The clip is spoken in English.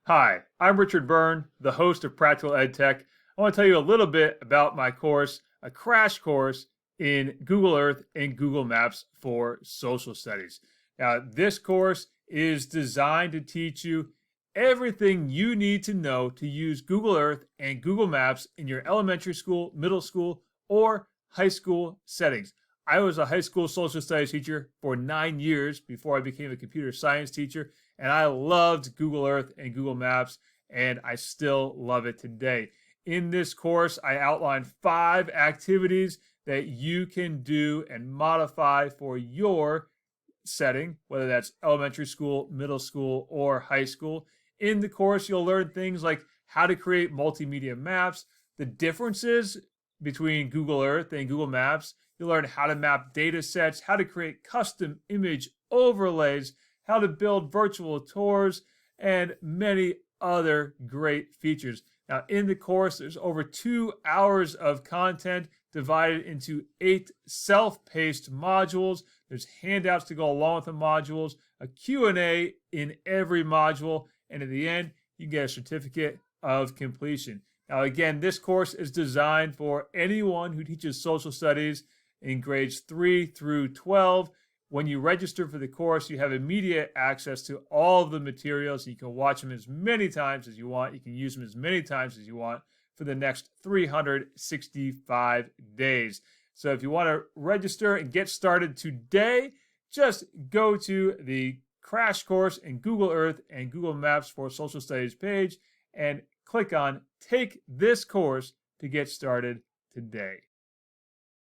Hi, I'm Richard Byrne, the host of Practical EdTech. I want to tell you a little bit about my course, a crash course in Google Earth and Google Maps for social studies. Now, this course is designed to teach you everything you need to know to use Google Earth and Google Maps in your elementary school, middle school, or high school settings. I was a high school social studies teacher for 9 years before I became a computer science teacher, and I loved Google Earth and Google Maps, and I still love it today. In this course, I outline 5 activities that you can do and modify for your setting, whether that's elementary school, middle school, or high school. In the course, you'll learn things like how to create multimedia maps, the differences between Google Earth and Google Maps. You'll learn how to map data sets, how to create custom image overlays, how to build virtual tours, and many other great features. Now, in the course, there's over 2 hours of content divided into 8 self-paced modules. There's handouts to go along with the modules, a Q&A in every module, and at the end, you get a certificate of completion. Now, again, this course is designed for anyone who teaches social studies in grades 3 through 12. When you register for the course, you have immediate access to all of the materials. You can watch them as many times as you want. You can use them as many times as you want for the next 365 days. So if you want to register and get started today, just go to the crash course in Google Earth and Google Maps for Social Studies page and click on Take This Course to get started today.